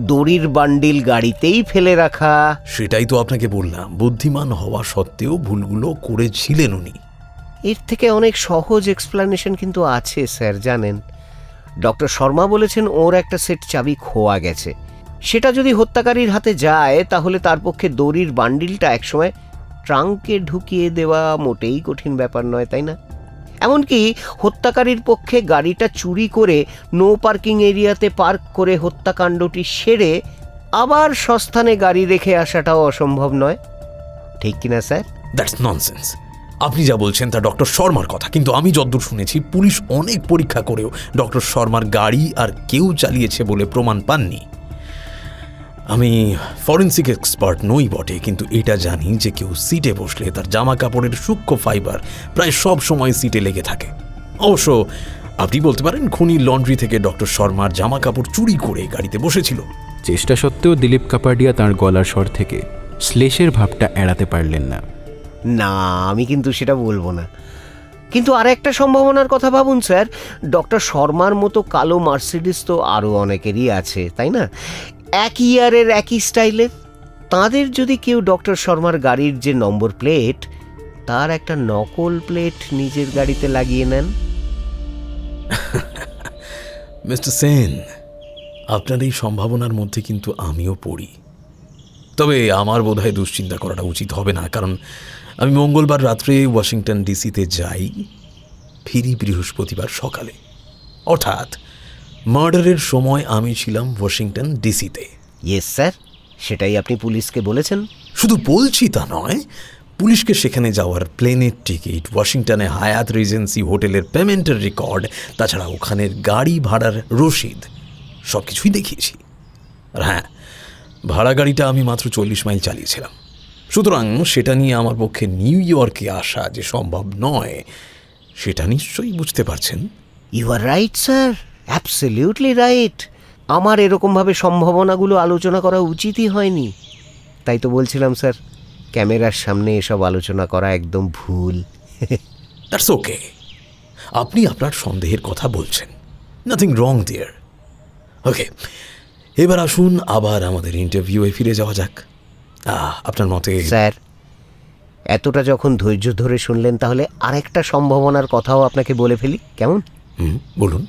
দড়ির বান্ডিল গাড়িতেই ফেলে রাখা। সেটাই তো আপনাকে বললাম, বুদ্ধিমান হওয়া সত্ত্বেও ভুলগুলো করেছিলেন উনি। এর থেকে অনেক সহজ এক্সপ্লানেশন কিন্তু আছে স্যার, জানেন। ডক্টর শর্মা বলেছেন ওর একটা সেট চাবি খোয়া গেছে। সেটা যদি হত্যাকারীর হাতে যায় তাহলে তার পক্ষে দড়ির বান্ডিলটা একসময় ট্রাঙ্কে ঢুকিয়ে দেওয়া মোটেই কঠিন ব্যাপার নয়, তাই না? এমনকি হত্যাকারীর পক্ষে গাড়িটা চুরি করে নো পার্কিং এরিয়াতে পার্ক করে হত্যাকাণ্ডটি সেরে আবার সস্থানে গাড়ি রেখে আসাটাও অসম্ভব নয়, ঠিক কিনা স্যার? That's nonsense. আপনি যা বলছেন তা ডক্টর শর্মার কথা, কিন্তু আমি যতদূর শুনেছি পুলিশ অনেক পরীক্ষা করেও ডক্টর শর্মার গাড়ি আর কেউ চালিয়েছে বলে প্রমাণ পাননি। আমি ফরেন্সিক এক্সপার্ট নই বটে, কিন্তু এটা জানি যে কেউ সিটে বসলে তার জামা কাপড়ের সূক্ষ্ম ফাইবার প্রায় সব সময় সিটে লেগে থাকে। অবশ্য আপনি বলতে পারেন খুনি লন্ড্রি থেকে ডক্টর শর্মার জামা কাপড় চুরি করে গাড়িতে বসেছিল। চেষ্টা সত্ত্বেও দিলীপ কাপাডিয়া তাঁর গলার স্বর থেকে শ্লেষের ভাবটা এড়াতে পারলেন না। না, আমি কিন্তু সেটা বলবো না। কিন্তু আর একটা সম্ভাবনার কথা ভাবুন স্যার, ডক্টর শর্মার মতো কালো মার্সিডিস তো আরও অনেকেরই আছে, তাই না? একই ইয়ারের একই স্টাইলের। তাদের যদি কেউ ডক্টর শর্মার গাড়ির যে নম্বর প্লেট, তার একটা নকল প্লেট নিজের গাড়িতে লাগিয়ে নেন। মিস্টার সেন, আপনার এই সম্ভাবনার মধ্যে কিন্তু আমিও পড়ি। তবে আমার বোধহয় দুশ্চিন্তা করাটা উচিত হবে না, কারণ আমি মঙ্গলবার রাত্রে ওয়াশিংটন ডিসিতে যাই, ফিরি বৃহস্পতিবার সকালে। অর্থাৎ মার্ডারের সময় আমি ছিলাম ওয়াশিংটন ডিসিতে। ইয়েস স্যার, সেটাই আপনি পুলিশকে বলেছেন? শুধু বলছি তা নয়, পুলিশকে সেখানে যাওয়ার প্লেনের টিকিট, ওয়াশিংটনে হায়াত রিজেন্সি হোটেলের পেমেন্টের রেকর্ড, তাছাড়া ওখানের গাড়ি ভাড়ার রসিদ সব কিছুই দেখিয়েছি। আর হ্যাঁ, ভাড়া গাড়িটা আমি মাত্র 40 মাইল চালিয়েছিলাম। সুতরাং সেটা নিয়ে আমার পক্ষে নিউ ইয়র্কে আসা যে সম্ভব নয়, সেটা নিশ্চয়ই বুঝতে পারছেন। You are right sir, absolutely right. আমার এরকমভাবে সম্ভাবনাগুলো আলোচনা করা উচিতই হয়নি। তাই তো বলছিলাম স্যার, ক্যামেরার সামনে এসব আলোচনা করা একদম ভুল। দ্যাটস ওকে, আপনি আপনার সন্দেহের কথা বলছেন, নাথিং রং দেয়ার। ওকে, এবার আসুন আবার আমাদের ইন্টারভিউয়ে ফিরে যাওয়া যাক। আপনার মতে? স্যার, এতটা যখন ধৈর্য ধরে শুনলেন, তাহলে আরেকটা সম্ভাবনার কথাও আপনাকে বলে ফেলি, কেমন? বলুন।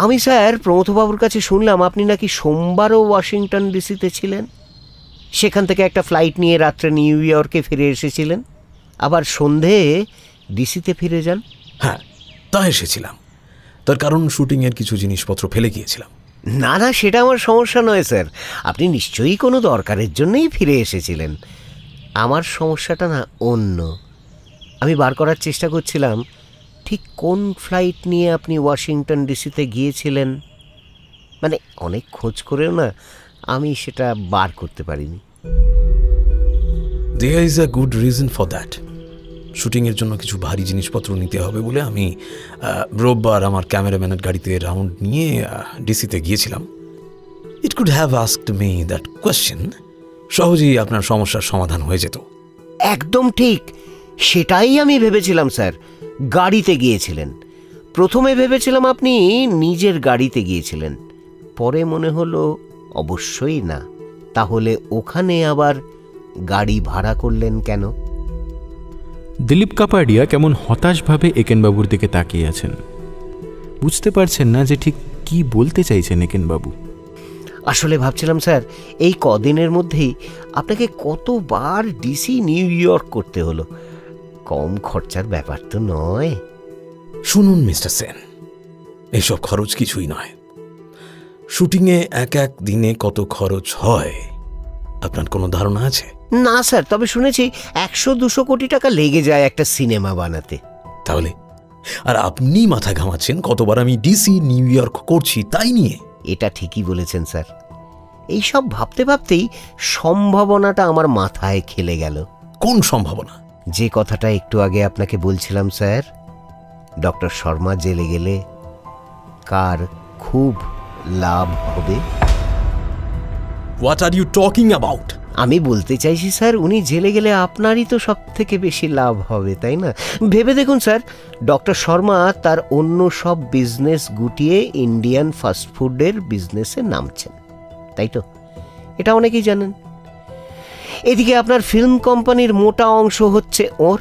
আমি স্যার প্রমথবাবুর কাছে শুনলাম আপনি নাকি সোমবারও ওয়াশিংটন ডিসিতে ছিলেন। সেখান থেকে একটা ফ্লাইট নিয়ে রাত্রে নিউ ইয়র্কে ফিরে এসেছিলেন, আবার সন্ধে ডিসিতে ফিরে যান। হ্যাঁ, তা এসেছিলাম। তার কারণ শুটিংয়ের কিছু জিনিসপত্র ফেলে গিয়েছিলাম। না না, সেটা আমার সমস্যা নয় স্যার, আপনি নিশ্চয়ই কোনো দরকারের জন্যই ফিরে এসেছিলেন। আমার সমস্যাটা না অন্য। আমি বার করার চেষ্টা করছিলাম ঠিক কোন ফ্লাইট নিয়ে আপনি ওয়াশিংটন ডিসিতে গিয়েছিলেন। মানে অনেক খোঁজ করেও না আমি সেটা বার করতে পারিনি। There is a good reason for that. শুটিংয়ের জন্য কিছু ভারী জিনিসপত্র নিতে হবে বলে আমি রোববার আমার ক্যামেরাম্যানের গাড়িতে রাউন্ড নিয়ে ডিসিতে গিয়েছিলাম। It could have asked me that question. সহজেই আপনার সমস্যার সমাধান হয়ে যেত। একদম ঠিক, সেটাই আমি ভেবেছিলাম স্যার। গাড়িতে গিয়েছিলেন। প্রথমে ভেবেছিলাম আপনি নিজের গাড়িতে গিয়েছিলেন, পরে মনে হলো অবশ্যই না। তাহলে ওখানে আবার গাড়ি ভাড়া করলেন কেন? দিলীপ কাপাডিয়া কেমন হতাশভাবে একেনবাবুর দিকে তাকিয়ে আছেন। বুঝতে পারছেন না যে ঠিক কি বলতে চাইছেন একেনবাবু। আসলে ভাবছিলাম স্যার, এই কদিনের মধ্যেই আপনাকে কতবার ডিসি নিউ ইয়র্ক করতে হলো। কম খরচার ব্যাপার তো নয়। শুনুন মিস্টার সেন, এসব খরচ কিছুই নয়। শুটিংয়ে এক এক দিনে কত খরচ হয় আপনার কোনো ধারণা আছে? না স্যার, তবে শুনেছি 100-200 কোটি টাকা লেগে যায় একটা সিনেমা বানাতে। তাহলে আর আপনি মাথা ঘামাচ্ছেন কতবার আমি ডিসি নিউ ইয়র্ক করছি তাই নিয়ে। এটা ঠিকই বলেছেন স্যার। এইসব ভাবতে ভাবতেই সম্ভাবনাটা আমার মাথায় খেলে গেল। কোন সম্ভাবনা? যে কথাটা একটু আগে আপনাকে বলছিলাম স্যার, ডক্টর শর্মা জেলে গেলে কার খুব লাভ হবে। What are you talking about? আমি বলতে চাইছি স্যার, উনি জেলে গেলে আপনারই তো সব থেকে বেশি লাভ হবে, তাই না? ভেবে দেখুন স্যার, ডক্টর শর্মা তার অন্য সব বিজনেস গুটিয়ে ইন্ডিয়ান ফাস্টফুডের বিজনেসে নামছেন, তাই তো? এটা অনেকেই জানেন। এদিকে আপনার ফিল্ম কোম্পানির মোটা অংশ হচ্ছে ওর।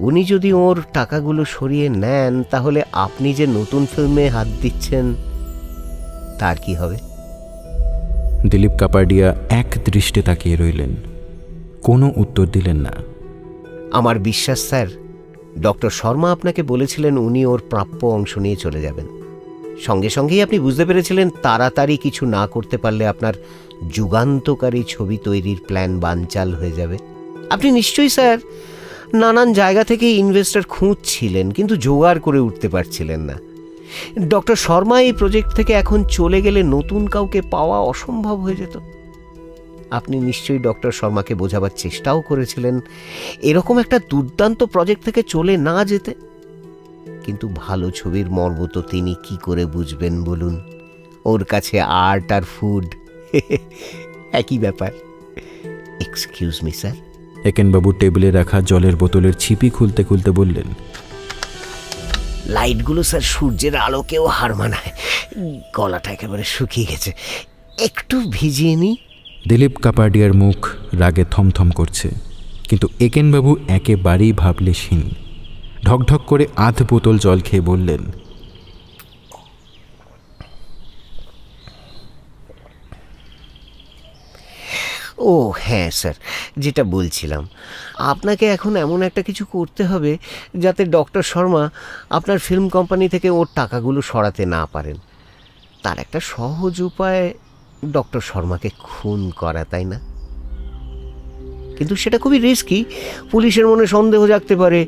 উনি যদি ওর টাকাগুলো সরিয়ে নেন, তাহলে আপনি যে নতুন ফিল্মে হাত দিচ্ছেন তার কি হবে? দিলীপ কাপাডিয়া এক দৃষ্টে তাকিয়ে রইলেন, কোনো উত্তর দিলেন না। আমার বিশ্বাস স্যার, ডক্টর শর্মা আপনাকে বলেছিলেন উনি ওর প্রাপ্য অংশ নিয়ে চলে যাবেন। সঙ্গে সঙ্গেই আপনি বুঝতে পেরেছিলেন তাড়াতাড়ি কিছু না করতে পারলে আপনার যুগান্তকারী ছবি তৈরির প্ল্যান বানচাল হয়ে যাবে। আপনি নিশ্চয়ই স্যার নানান জায়গা থেকে ইনভেস্টর খুঁজছিলেন, কিন্তু জোগাড় করে উঠতে পারছিলেন না। ডক্টর শর্মা এই প্রজেক্ট থেকে এখন চলে গেলে নতুন কাউকে পাওয়া অসম্ভব হয়ে যেত। আপনি নিশ্চয়ই ডক্টর শর্মাকে বোঝাবার চেষ্টাও করেছিলেন এরকম একটা দুর্দান্ত প্রজেক্ট থেকে চলে না যেতে, কিন্তু ভালো ছবির মর্ম তো তিনি কি করে বুঝবেন বলুন? ওর কাছে আর্ট আর ফুড একই ব্যাপার। Excuse me sir. একেনবাবু টেবিলে রাখা জলের বোতলের ছিপি খুলতে খুলতে বললেন, লাইটগুলো স্যার সূর্যের আলোকেও হার মানায়। গলাটা একেবারে শুকিয়ে গেছে, একটু ভিজিয়ে নি। দিলীপ কাপাডিয়ার মুখ রাগে থমথম করছে, কিন্তু একেনবাবু একেবারেই ভাবলেশহীন। ঢকঢক করে আধ বোতল জল খেয়ে বললেন, ও হ্যাঁ স্যার, যেটা বলছিলাম, আপনাকে এখন এমন একটা কিছু করতে হবে যাতে ডক্টর শর্মা আপনার ফিল্ম কোম্পানি থেকে ওর টাকাগুলো সরাতে না পারেন। তার একটা সহজ উপায় ডক্টর শর্মাকে খুন করা, তাই না? কিন্তু সেটা খুবই রিস্কি, পুলিশের মনে সন্দেহ জাগতে পারে।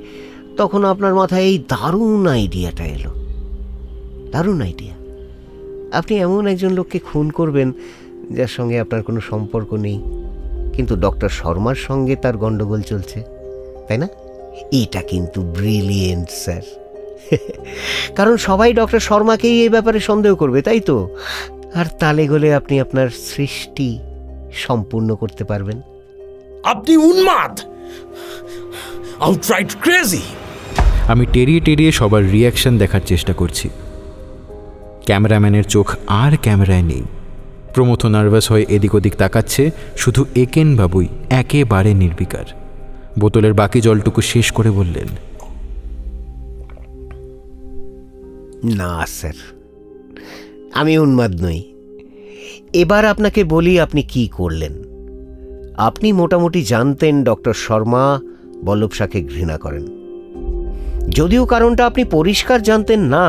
তখন আপনার মাথায় এই দারুণ আইডিয়াটা এলো। দারুণ আইডিয়া। আপনি এমন একজন লোককে খুন করবেন যার সঙ্গে আপনার কোনো সম্পর্ক নেই, কিন্তু ডক্টর শর্মার সঙ্গে তার গন্ডগোল চলছে, তাই না? এটা কিন্তু ব্রিলিয়েন্ট স্যার। কারণ সবাই ডক্টর শর্মাকেই এই ব্যাপারে সন্দেহ করবে, তাই তো? আর তালে গলে আপনি আপনার সৃষ্টি সম্পূর্ণ করতে পারবেন। আপনি উন্মাদ, আউটরাইট ক্রেজি। আমি টেরিয়ে টেরিয়ে সবার রিয়াকশন দেখার চেষ্টা করছি। ক্যামেরাম্যানের চোখ আর ক্যামেরায় নেই। প্রমথ নার্ভাস হয়ে এদিক ওদিক তাকাচ্ছে, শুধু একেনবাবুই একেবারে নির্বিকার। বোতলের বাকি জলটুকু শেষ করে বললেন, না স্যার, আমি উন্মাদ নই। এবার আপনাকে বলি আপনি কি করলেন। আপনি মোটামুটি জানতেন ডক্টর শর্মা বল্লভ শাহকে ঘৃণা করেন। যদিও কারণটা আপনি পরিষ্কার জানতেন না,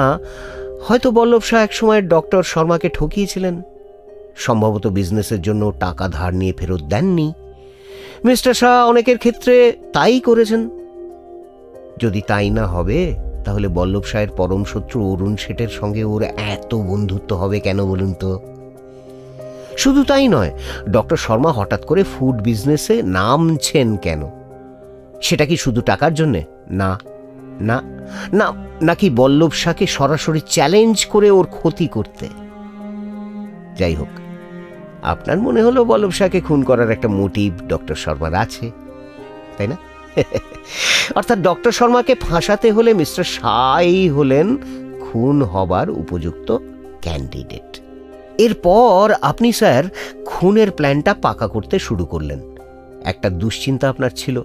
হয়তো বল্লভ শাহ একসময় ডক্টর শর্মাকে ঠকিয়েছিলেন, সম্ভবত বিজনেসের জন্য টাকা ধার নিয়ে ফেরত দেননি। মিস্টার শাহ অনেকের ক্ষেত্রে তাই করেছেন। যদি তাই না হবে, তাহলে বল্লভ শাহের পরম শত্রু অরুণ শেঠের সঙ্গে ওর এত বন্ধুত্ব হবে কেন বলুন তো? শুধু তাই নয়, ডক্টর শর্মা হঠাৎ করে ফুড বিজনেসে নামছেন কেন? সেটা কি শুধু টাকার জন্যে? না না না, নাকি বল্লভ শাহকে সরাসরি চ্যালেঞ্জ করে ওর ক্ষতি করতে? যাই হোক, আপনার মনে হলো বল্লভ শাহকে খুন করার একটা মোটিভ ডক্টর শর্মার আছে, তাই না? অর্থাৎ ডক্টর শর্মাকে ফাঁসাতে হলে মিস্টার শাহই হলেন খুন হবার উপযুক্ত ক্যান্ডিডেট। এরপর আপনি স্যার খুনের প্ল্যানটা পাকা করতে শুরু করলেন। একটা দুশ্চিন্তা আপনার ছিল,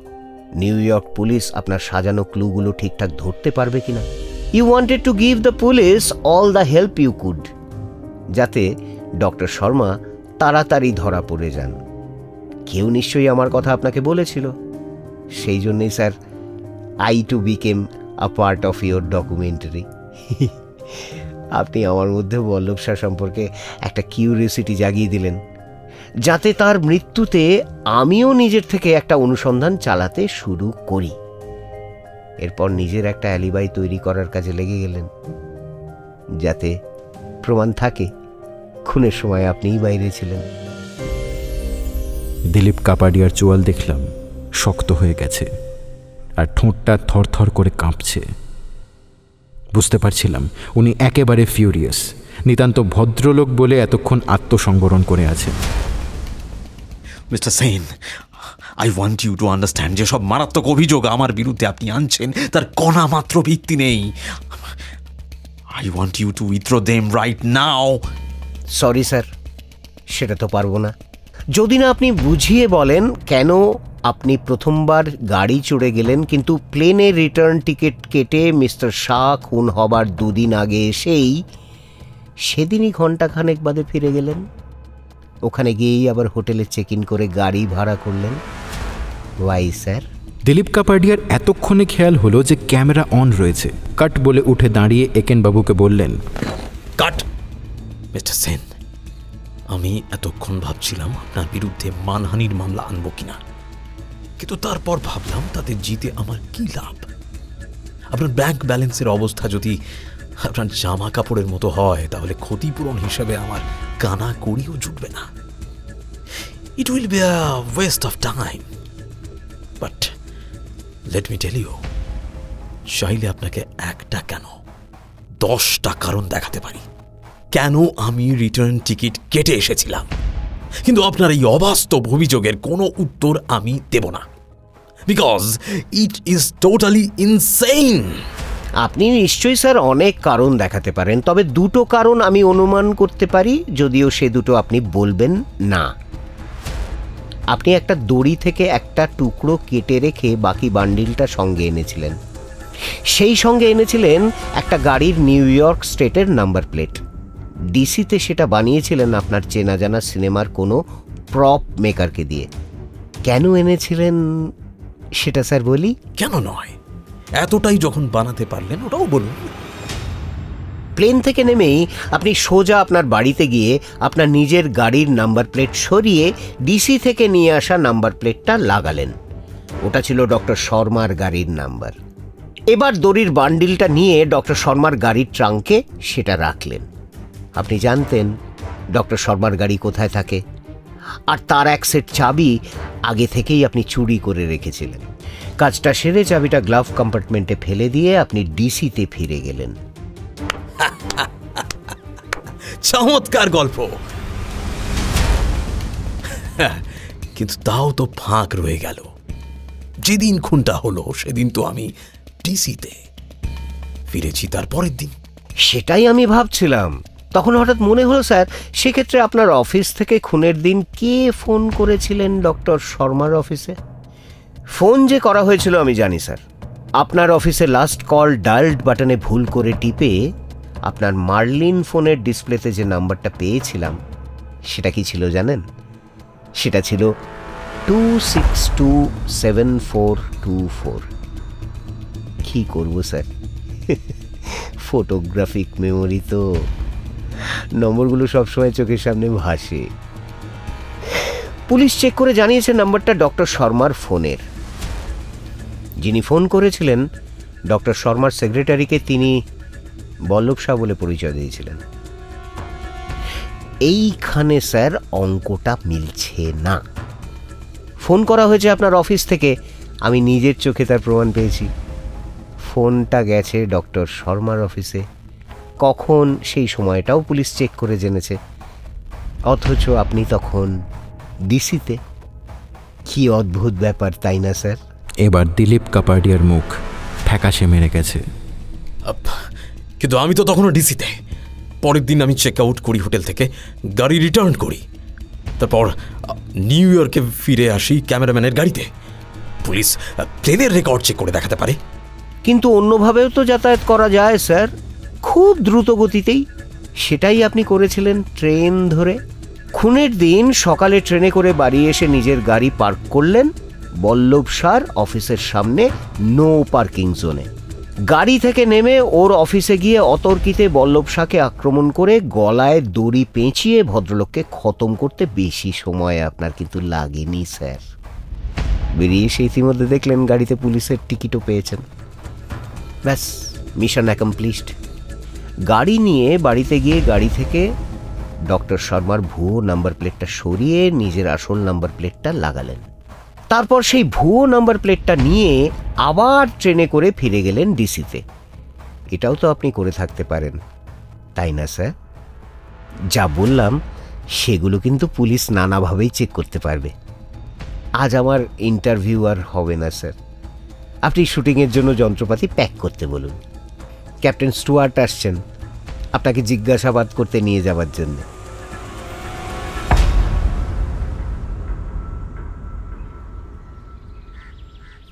নিউ ইয়র্ক পুলিশ আপনার সাজানো ক্লুগুলো ঠিকঠাক ধরতে পারবে কিনা। You wanted to give the police all the help you could, যাতে ডক্টর শর্মা তাড়াতাড়ি ধরা পড়ে যান। কেউ নিশ্চয়ই আমার কথা আপনাকে বলেছিল। সেই জন্যই sir I too became a part of your documentary. আপনি আমার মধ্যে বল্লভ শাহ সম্পর্কে একটা কিউরিওসিটি জাগিয়ে দিলেন, যাতে তার মৃত্যুতে আমিও নিজের থেকে একটা অনুসন্ধান চালাতে শুরু করি। এরপর নিজের একটা অ্যালিবাই তৈরি করার কাজে লেগে গেলেন, যাতে প্রমাণ থাকে খুনের সময় আপনিই বাইরে ছিলেন। দিলীপ কাপাডিয়ার চোয়াল দেখলাম শক্ত হয়ে গেছে, আর ঠোঁটটা থরথর করে কাঁপছে। বুঝতে পারছিলাম উনি একেবারে ফিউরিয়াস, নিতান্ত ভদ্রলোক বলে এতক্ষণ আত্মসংবরণ করে আছেন। Mister Sen, I want you to understand, যেসব মারাত্মক অভিযোগ আমার বিরুদ্ধে আপনি আনছেন তার কণা মাত্র ভিত্তি নেই। I want you to withdraw them right now. Sorry sir, সেটা তো পারবো না। যদি না আপনি বুঝিয়ে বলেন কেন আপনি প্রথমবার গাড়ি চড়ে গেলেন, কিন্তু প্লেনে রিটার্ন টিকিট কেটে মিস্টার শাহ খুন হবার দুদিন আগে এসেই সেদিনই ঘণ্টাখানেক বাদে ফিরে গেলেন। ওখানে গিয়েই আবার হোটেলে চেক ইন করে গাড়ি ভাড়া করলেন। Y sir? দিলীপ কাপাডিয়ার এতক্ষণে খেয়াল হলো যে ক্যামেরা অন রয়েছে। কাট বলে উঠে দাঁড়িয়ে একেনবাবুকে বললেন, কাট। মিস্টার সেন, আমি এতক্ষণ ভাবছিলাম আপনার বিরুদ্ধে মানহানির মামলা আনবো কিনা, কিন্তু তারপর ভাবলাম তাতে জিতে আমার কি লাভ। আপনার ব্যাংক ব্যালেন্সের অবস্থা যদি আপনার জামা কাপড়ের মতো হয়, তাহলে ক্ষতিপূরণ হিসেবে আমার কানা কড়িও জুটবে না। It will be a waste of time. But let me tell you, চাইলে আপনাকে একটা কেন 10টা কারণ দেখাতে পারি কেন আমি রিটার্ন টিকিট কেটে এসেছিলাম। কিন্তু আপনার এই অবাস্তব অভিযোগের কোনো উত্তর আমি দেব না, because it is totally insane. আপনি নিশ্চয়ই স্যার অনেক কারণ দেখাতে পারেন, তবে দুটো কারণ আমি অনুমান করতে পারি, যদিও সে দুটো আপনি বলবেন না। আপনি একটা দড়ি থেকে একটা টুকরো কেটে রেখে বাকি বান্ডিলটা সঙ্গে এনেছিলেন। সেই সঙ্গে এনেছিলেন একটা গাড়ির নিউ ইয়র্ক স্টেটের নাম্বার প্লেট। ডিসিতে সেটা বানিয়েছিলেন আপনার চেনা জানা সিনেমার কোনো প্রপ মেকারকে দিয়ে। কেন এনেছিলেন সেটা স্যার বলি? কেন নয়, এতটাই যখন বানাতে পারলেন ওটাও বলুন। প্লেন থেকে নেমেই আপনি সোজা আপনার বাড়িতে গিয়ে আপনার নিজের গাড়ির নাম্বার প্লেট সরিয়ে ডিসি থেকে নিয়ে আসা নাম্বার প্লেটটা লাগালেন। ওটা ছিল ডক্টর শর্মার গাড়ির নাম্বার। এবার দড়ির বান্ডিলটা নিয়ে ডক্টর শর্মার গাড়ির ট্রাঙ্কে সেটা রাখলেন। আপনি জানতেন ডক্টর শর্মার গাড়ি কোথায় থাকে, আর তার এক সেট চাবি আগে থেকেই আপনি চুরি করে রেখেছিলেন। কাজটা সেরে চাবিটা গ্লাভ কম্পার্টমেন্টে ফেলে দিয়ে আপনি ডিসিতে ফিরে গেলেন। চমৎকার গল্প, কিন্তু তাও তো ফাঁক রয়ে গেল। যেদিন খুনটা হলো সেদিন তো আমি ডিসিতে ফিরেছি তার পরের দিন। সেটাই আমি ভাবছিলাম। তখন হঠাৎ মনে হলো স্যার, সেক্ষেত্রে আপনার অফিস থেকে খুনের দিন কে ফোন করেছিলেন ডক্টর শর্মার অফিসে? ফোন যে করা হয়েছিল আমি জানি স্যার। আপনার অফিসে লাস্ট কল ডায়ালড বাটনে ভুল করে টিপে আপনার মার্লিন ফোনের ডিসপ্লেতে যে নাম্বারটা পেয়েছিলাম সেটা কি ছিল জানেন? সেটা ছিল 2627424। কি করব স্যার, ফটোগ্রাফিক মেমোরি তো, নম্বরগুলো সবসময় চোখের সামনে ভাসে। পুলিশ চেক করে জানিয়েছে নাম্বারটা ডক্টর শর্মার ফোনের। যিনি ফোন করেছিলেন ডক্টর শর্মার সেক্রেটারিকে তিনি বল্লভ শাহ বলে পরিচয় দিয়েছিলেন। এইখানে স্যার অঙ্কটা মিলছে না। ফোন করা হয়েছে আপনার অফিস থেকে, আমি নিজের চোখে তার প্রমাণ পেয়েছি। ফোনটা গেছে ডক্টর শর্মার অফিসে, কখন সেই সময়টাও পুলিশ চেক করে জেনেছে, অথচ আপনি তখন ডিসিতে। কি অদ্ভুত ব্যাপার, তাই না স্যার? এবার দিলীপ কাপাডিয়ার মুখ ফ্যাকাশে মেরে গেছে। কিন্তু আমি তো তখনও ডিসিতে। পরের দিন আমি চেক আউট করি হোটেল থেকে, গাড়ি রিটার্ন করি, তারপর নিউ ইয়র্কে ফিরে আসি ক্যামেরাম্যানের গাড়িতে। পুলিশ প্লেনের রেকর্ড চেক করে দেখাতে পারে। কিন্তু অন্যভাবেও তো যাতায়াত করা যায় স্যার, খুব দ্রুত গতিতেই। সেটাই আপনি করেছিলেন, ট্রেন ধরে। খুনের দিন সকালে ট্রেনে করে বাড়ি এসে নিজের গাড়ি পার্ক করলেন বল্লভ শাহর অফিসের সামনে নো পার্কিং জোনে। গাড়ি থেকে নেমে ওর অফিসে গিয়ে অতর্কিতে বল্লভ শাহকে আক্রমণ করে গলায় দড়ি পেঁচিয়ে ভদ্রলোককে খতম করতে বেশি সময় আপনার কিন্তু লাগেনি স্যার। বেরিয়ে এসে ইতিমধ্যে দেখলেন গাড়িতে পুলিশের টিকিটও পেয়েছেন। ব্যাস, মিশন অ্যাকমপ্লিশড। গাড়ি নিয়ে বাড়িতে গিয়ে গাড়ি থেকে ডক্টর শর্মার ভুয়ো নাম্বার প্লেটটা সরিয়ে নিজের আসল নাম্বার প্লেটটা লাগালেন। তারপর সেই ভুয়ো নাম্বার প্লেটটা নিয়ে আবার ট্রেনে করে ফিরে গেলেন ডিসিতে। এটাও তো আপনি করে থাকতে পারেন, তাই না স্যার? যা বললাম সেগুলো কিন্তু পুলিশ নানাভাবেই চেক করতে পারবে। আজ আমার ইন্টারভিউ আর হবে না স্যার। আপনি শুটিংয়ের জন্য যন্ত্রপাতি প্যাক করতে বলুন। ক্যাপ্টেন স্টুয়ার্ট আসছেন আপনাকে জিজ্ঞাসাবাদ করতে নিয়ে যাওয়ার জন্য।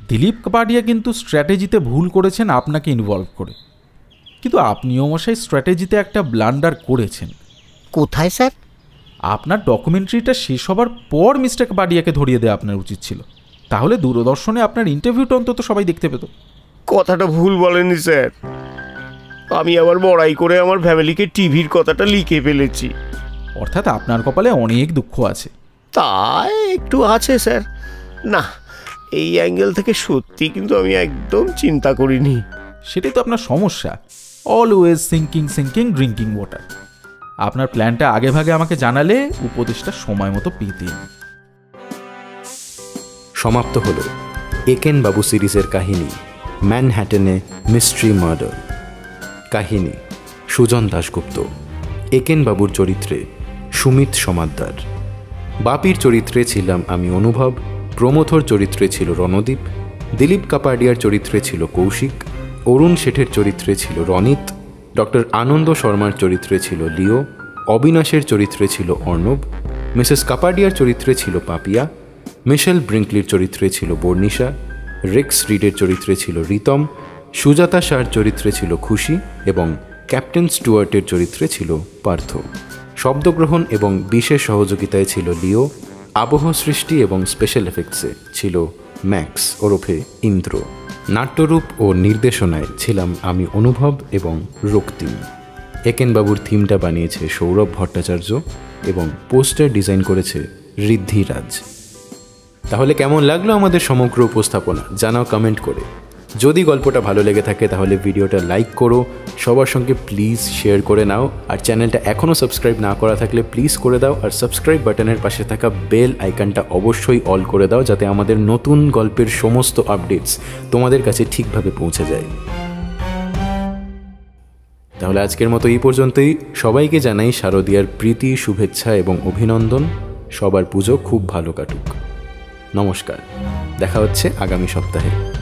দিলীপ কাপাডিয়া কিন্তু স্ট্র্যাটেজিতে ভুল করেছেন আপনাকে ইনভলভ করে, কিন্তু আপনিও মশাই স্ট্র্যাটেজিতে একটা ব্লান্ডার করেছেন। কোথায় স্যার? আপনার ডকুমেন্টারিটা শেষ হবার পর মিস্টার কাপাডিয়াকে ধরিয়ে দেওয়া আপনার উচিত ছিল, তাহলে দূরদর্শনে আপনার ইন্টারভিউটা অন্তত সবাই দেখতে পেত। কথাটা ভুল বলেনি স্যার, আমি আবার বড়াই করে আমার ফ্যামিলিকে টিভির কথাটা লিখে ফেলেছি। অর্থাৎ আপনার কপালে অনেক দুঃখ আছে। তাই একটু আছে স্যার। না, এই অ্যাঙ্গেল থেকে সত্যি কিন্তু আমি একদম চিন্তা করিনি। সেটাই তো আপনার সমস্যা, অলওয়েজ সিঙ্কিং ড্রিঙ্কিং ওয়াটার। আপনার প্ল্যানটা আগে ভাগে আমাকে জানালে উপদেশটা সময় মতো পেতেন। সমাপ্ত হলো একেন বাবু সিরিজের কাহিনী ম্যানহ্যাটেনে মিস্ট্রি মার্ডার। কাহিনী সুজন দাশগুপ্ত, একেন বাবুর চরিত্রে সুমিত সমাদ্দার, বাপির চরিত্রে ছিলাম আমি অনুভব, প্রমথর চরিত্রে ছিল রণদীপ, দিলীপ কাপাডিয়ার চরিত্রে ছিল কৌশিক, অরুণ শেঠের চরিত্রে ছিল রনিত, ডক্টর আনন্দ শর্মার চরিত্রে ছিল লিও, অবিনাশের চরিত্রে ছিল অর্ণব, মিসেস কাপাডিয়ার চরিত্রে ছিল পাপিয়া, মিশেল ব্রিঙ্কলির চরিত্রে ছিল বর্ণিশা, রেক্স রিডের চরিত্রে ছিল রিতম, সুজাতা শাহর চরিত্রে ছিল খুশি এবং ক্যাপ্টেন স্টুয়ার্টের চরিত্রে ছিল পার্থ। শব্দগ্রহণ এবং বিশেষ সহযোগিতায় ছিল লিও, আবহ সৃষ্টি এবং স্পেশাল এফেক্টসে ছিল ম্যাক্স ওরফে ইন্দ্র। নাট্যরূপ ও নির্দেশনায় ছিলাম আমি অনুভব এবং রক্তিম। একেনবাবুর থিমটা বানিয়েছে সৌরভ ভট্টাচার্য এবং পোস্টার ডিজাইন করেছে ঋদ্ধিরাজ। তাহলে কেমন লাগলো আমাদের সমগ্র উপস্থাপনা জানাও কমেন্ট করে। যদি গল্পটা ভালো লেগে থাকে তাহলে ভিডিওটা লাইক করো, সবার সঙ্গে প্লিজ শেয়ার করে নাও, আর চ্যানেলটা এখনও সাবস্ক্রাইব না করা থাকলে প্লিজ করে দাও, আর সাবস্ক্রাইব বাটনের পাশে থাকা বেল আইকনটা অবশ্যই অল করে দাও যাতে আমাদের নতুন গল্পের সমস্ত আপডেটস তোমাদের কাছে ঠিকভাবে পৌঁছে যায়। তাহলে আজকের মতো এই পর্যন্তই। সবাইকে জানাই শারদীয়ার প্রীতি, শুভেচ্ছা এবং অভিনন্দন। সবার পুজো খুব ভালো কাটুক। নমস্কার, দেখা হচ্ছে আগামী সপ্তাহে।